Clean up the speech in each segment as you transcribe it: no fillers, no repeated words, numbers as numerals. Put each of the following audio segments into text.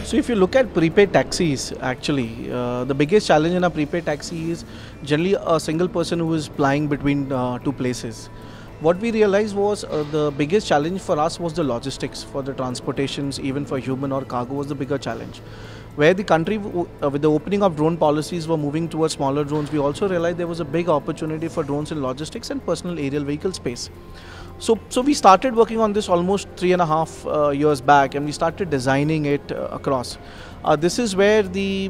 So if you look at prepaid taxis, actually, the biggest challenge in a prepaid taxi is generally a single person who is flying between two places. What we realized was the biggest challenge for us was the logistics for the transportations, even for human or cargo was the bigger challenge. Where the country, with the opening of drone policies, were moving towards smaller drones, we also realized there was a big opportunity for drones in logistics and personal aerial vehicle space. So we started working on this almost 3.5 years back, and we started designing it across. This is where the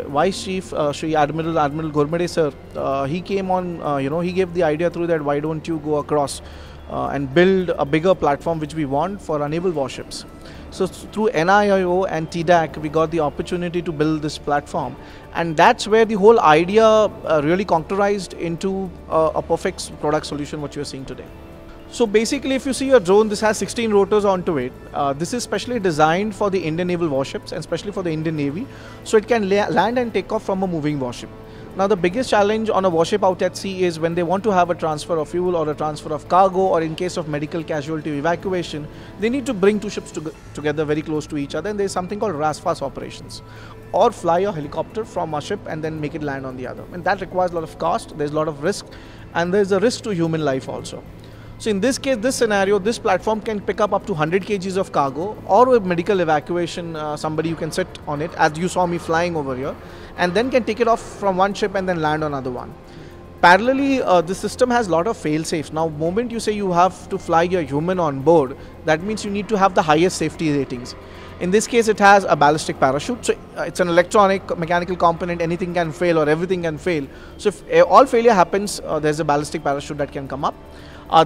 Vice Chief, Shri Admiral Gurmade sir, he came on, he gave the idea through that why don't you go across and build a bigger platform which we want for unable warships. So through NIIO and TDAC, we got the opportunity to build this platform, and that's where the whole idea really concretized into a perfect product solution what you're seeing today. So basically, if you see a drone, this has 16 rotors onto it. This is specially designed for the Indian naval warships and especially for the Indian Navy, so it can land and take off from a moving warship. Now the biggest challenge on a warship out at sea is when they want to have a transfer of fuel or a transfer of cargo, or in case of medical casualty evacuation, they need to bring two ships together very close to each other, and there is something called RASFAS operations, or fly a helicopter from a ship and then make it land on the other, and that requires a lot of cost, there's a lot of risk, and there's a risk to human life also. So in this case, this scenario, this platform can pick up to 100 kgs of cargo, or with medical evacuation, somebody you can sit on it, as you saw me flying over here, and then can take it off from one ship and then land on another one. Parallelly, the system has a lot of fail-safes. Now, moment you say you have to fly a human on board, that means you need to have the highest safety ratings. In this case, it has a ballistic parachute. So it's an electronic, mechanical component, anything can fail or everything can fail. So if all failure happens, there's a ballistic parachute that can come up.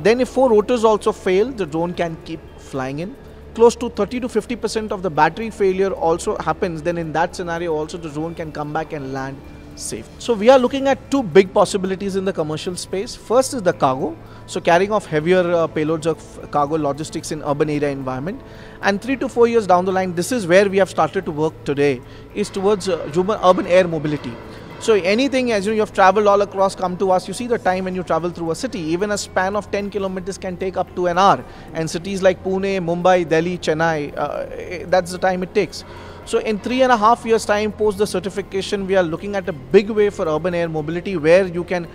Then if 4 rotors also fail, the drone can keep flying in. Close to 30 to 50% of the battery failure also happens, then in that scenario also the drone can come back and land safe. So we are looking at 2 big possibilities in the commercial space. First is the cargo, so carrying of heavier payloads of cargo logistics in urban area environment. And 3 to 4 years down the line, this is where we have started to work today, is towards urban air mobility. So anything, as you have traveled all across, come to us, you see the time when you travel through a city, even a span of 10 kilometers can take up to an hour. And cities like Pune, Mumbai, Delhi, Chennai, that's the time it takes. So in 3.5 years time post the certification, we are looking at a big way for urban air mobility, where you can,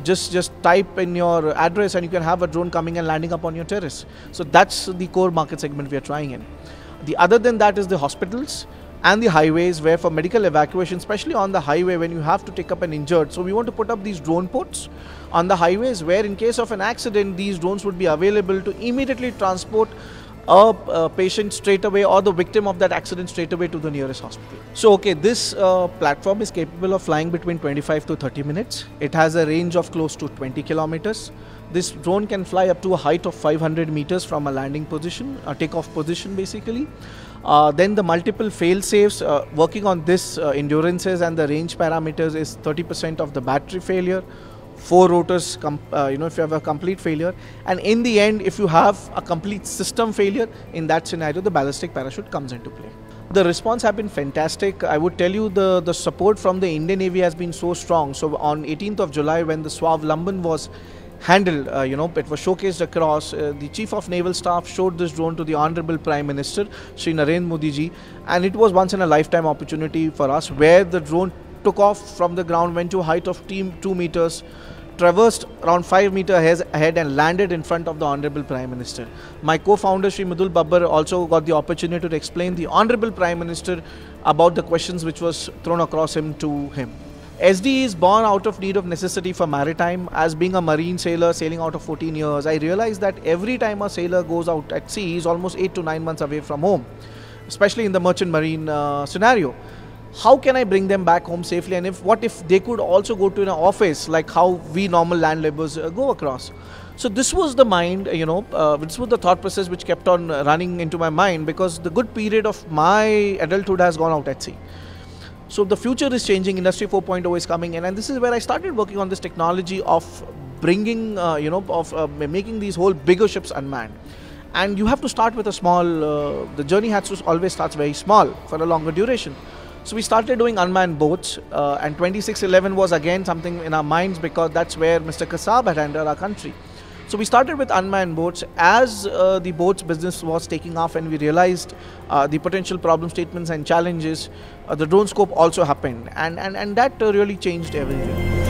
just type in your address and you can have a drone coming and landing up on your terrace. So that's the core market segment we are trying in. The other than that is the hospitals and the highways, where for medical evacuation, especially on the highway when you have to take up an injured, so we want to put up these drone ports on the highways, where in case of an accident, these drones would be available to immediately transport a patient straight away, or the victim of that accident straight away, to the nearest hospital. So okay, this platform is capable of flying between 25 to 30 minutes. It has a range of close to 20 kilometers. This drone can fly up to a height of 500 meters from a landing position, a takeoff position basically. Then the multiple fail-safes, working on this endurances and the range parameters is 30% of the battery failure, 4 rotors, if you have a complete failure, and in the end, if you have a complete system failure, in that scenario, the ballistic parachute comes into play. The response has been fantastic. I would tell you the support from the Indian Navy has been so strong. So on 18th of July, when the SWAV Lamban was handled, it was showcased across. The Chief of Naval Staff showed this drone to the Honorable Prime Minister, Shri Narendra Modi ji, and it was once in a lifetime opportunity for us, where the drone took off from the ground, went to a height of 2 meters, traversed around 5 meters ahead and landed in front of the Honorable Prime Minister. My co-founder Shri Madhul Babbar also got the opportunity to explain the Honorable Prime Minister about the questions which was thrown across him to him. SD is born out of need of necessity for maritime. As being a marine sailor sailing out of 14 years, I realized that every time a sailor goes out at sea, he is almost 8 to 9 months away from home, especially in the merchant marine scenario. How can I bring them back home safely? And what if they could also go to an office like how we normal land laborers go across? So this was the mind, this was the thought process which kept on running into my mind, because the good period of my adulthood has gone out at sea. So the future is changing, Industry 4.0 is coming in, and this is where I started working on this technology of bringing, making these whole bigger ships unmanned. And you have to start with a small, the journey has to always starts very small for a longer duration. So we started doing unmanned boats, and 2611 was again something in our minds, because that's where Mr. Kasab had entered our country. So we started with unmanned boats. As the boats business was taking off and we realized the potential problem statements and challenges, the drone scope also happened, and that really changed everything.